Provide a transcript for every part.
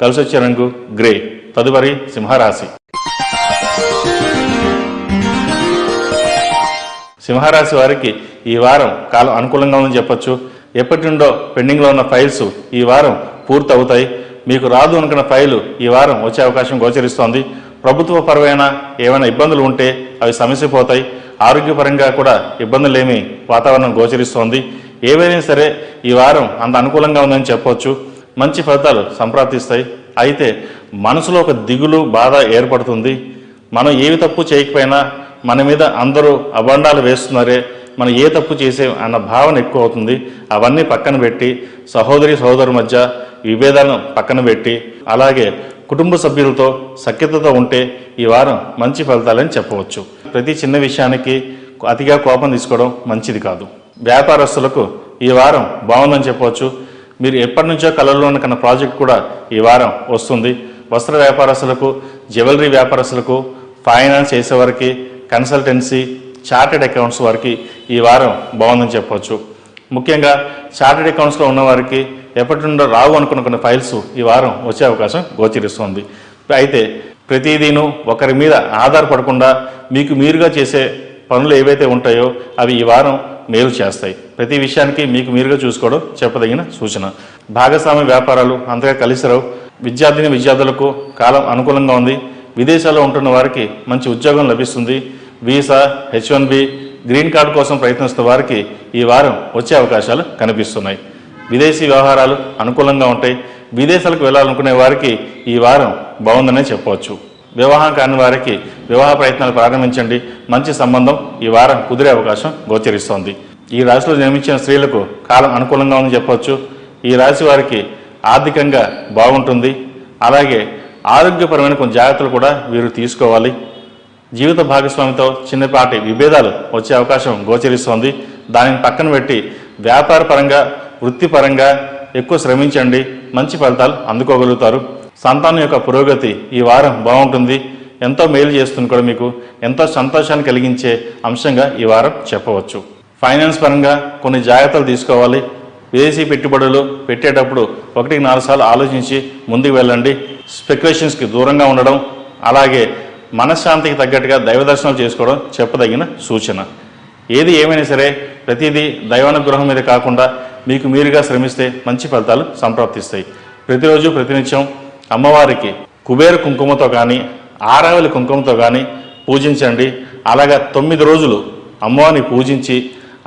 కలిసొచ్చే రంగు గ్రే. తదుపరి సింహరాశి. సింహరాశి వారికి ఈ వారం కాలం అనుకూలంగా ఉందని చెప్పొచ్చు. ఎప్పటి నుండో పెండింగ్లో ఉన్న ఫైల్స్ ఈ వారం పూర్తి అవుతాయి. మీకు రాదు అనుకున్న ఫైలు ఈ వారం వచ్చే అవకాశం గోచరిస్తోంది. ప్రభుత్వ పరమైన ఏమైనా ఇబ్బందులు ఉంటే అవి సమస్యపోతాయి. ఆరోగ్యపరంగా కూడా ఇబ్బందులేమి వాతావరణం గోచరిస్తోంది. ఏవైనా సరే ఈ వారం అంత అనుకూలంగా ఉందని చెప్పొచ్చు. మంచి ఫలితాలు సంప్రాప్తిస్తాయి. అయితే మనసులో ఒక దిగులు, బాధ ఏర్పడుతుంది. మనం ఏవి తప్పు చేయకపోయినా మన మీద అందరూ అబండాలు వేస్తున్నారే, మనం ఏ తప్పు చేసే అన్న భావన ఎక్కువ అవుతుంది. అవన్నీ పక్కన పెట్టి సహోదరు మధ్య విభేదాలను పక్కన పెట్టి అలాగే కుటుంబ సభ్యులతో సఖ్యతతో ఉంటే ఈ వారం మంచి ఫలితాలని చెప్పవచ్చు. ప్రతి చిన్న విషయానికి అతిగా కోపం తీసుకోవడం మంచిది కాదు. వ్యాపారస్తులకు ఈ వారం బాగుందని చెప్పవచ్చు. మీరు ఎప్పటి నుంచో కళల్లో కన్నా ప్రాజెక్ట్ కూడా ఈ వారం వస్తుంది. వస్త్ర వ్యాపారస్తులకు, జ్యువెలరీ వ్యాపారస్తులకు, ఫైనాన్స్ చేసేవారికి, కన్సల్టెన్సీ, చార్టెడ్ అకౌంట్స్ వారికి ఈ వారం బాగుందని చెప్పవచ్చు. ముఖ్యంగా చార్టెడ్ అకౌంట్స్లో ఉన్నవారికి ఎప్పటి నుండో రావు అనుకున్న కొన్ని ఫైల్స్ ఈ వారం వచ్చే అవకాశం గోచరిస్తుంది. అయితే ప్రతిదీను ఒకరి మీద ఆధారపడకుండా మీకు మీరుగా చేసే పనులు ఏవైతే ఉంటాయో అవి ఈ వారం మేలు చేస్తాయి. ప్రతి విషయానికి మీకు మీరుగా చూసుకోవడం చెప్పదగిన సూచన. భాగస్వామ్య వ్యాపారాలు అంతగా కలిసిరావు. విద్యార్థులకు కాలం అనుకూలంగా ఉంది. విదేశాల్లో ఉంటున్న వారికి మంచి ఉద్యోగం లభిస్తుంది. వీసా, H1B, గ్రీన్ కార్డు కోసం ప్రయత్నిస్తున్న వారికి ఈ వారం వచ్చే అవకాశాలు కనిపిస్తున్నాయి. విదేశీ వ్యవహారాలు అనుకూలంగా ఉంటాయి. విదేశాలకు వెళ్ళాలనుకునే వారికి ఈ వారం బాగుందనే చెప్పవచ్చు. వివాహం కాని వారికి వివాహ ప్రయత్నాలు ప్రారంభించండి. మంచి సంబంధం ఈ వారం కుదిరే అవకాశం గోచరిస్తోంది. ఈ రాశిలో జన్మించిన స్త్రీలకు కాలం అనుకూలంగా ఉందని చెప్పవచ్చు. ఈ రాశి వారికి ఆర్థికంగా బాగుంటుంది. అలాగే ఆరోగ్యపరమైన కొన్ని జాగ్రత్తలు కూడా వీరు తీసుకోవాలి. జీవిత భాగస్వామితో చిన్నపాటి విభేదాలు వచ్చే అవకాశం గోచరిస్తోంది. దానిని పక్కన పెట్టి వ్యాపార పరంగా, వృత్తిపరంగా ఎక్కువ శ్రమించండి. మంచి ఫలితాలు అందుకోగలుగుతారు. సంతానం యొక్క పురోగతి ఈ వారం బాగుంటుంది. ఎంతో మేలు చేస్తుంది కూడా మీకు ఎంతో సంతోషాన్ని కలిగించే అంశంగా ఈ వారం చెప్పవచ్చు. ఫైనాన్స్ పరంగా కొన్ని జాగ్రత్తలు తీసుకోవాలి. విదేశీ పెట్టుబడులు పెట్టేటప్పుడు 1-4 సార్లు ఆలోచించి ముందుకు వెళ్ళండి. స్పెక్యులేషన్స్కి దూరంగా ఉండడం, అలాగే మనశ్శాంతికి తగ్గట్టుగా దైవ దర్శనాలు చేసుకోవడం చెప్పదగిన సూచన. ఏది ఏమైనా సరే ప్రతిదీ దైవానుగ్రహం మీద కాకుండా మీకు మీరుగా శ్రమిస్తే మంచి ఫలితాలు సంప్రాప్తిస్తాయి. ప్రతిరోజు ప్రతినిత్యం అమ్మవారికి కుబేర కుంకుమతో కానీ, ఆరావళి కుంకుమతో కానీ పూజించండి. అలాగా 9 రోజులు అమ్మవారిని పూజించి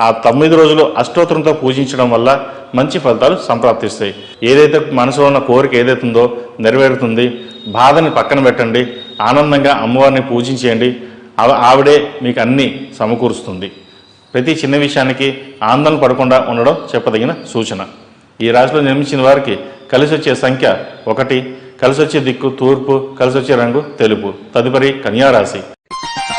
ఆ 9 రోజులు అష్టోత్తరంతో పూజించడం వల్ల మంచి ఫలితాలు సంప్రాప్తిస్తాయి. ఏదైతే మనసులో ఉన్న కోరిక ఏదైతే ఉందో నెరవేరుతుంది. బాధని పక్కన పెట్టండి. ఆనందంగా అమ్మవారిని పూజించేయండి. ఆవిడే మీకు అన్నీ సమకూరుస్తుంది. ప్రతి చిన్న విషయానికి ఆందోళన పడకుండా ఉండడం చెప్పదగిన సూచన. ఈ రాశిలో జన్మించిన వారికి కలిసి వచ్చే సంఖ్య 1, కలిసి వచ్చే దిక్కు తూర్పు, కలిసి వచ్చే రంగు తెలుపు. తదుపరి కన్యారాశి.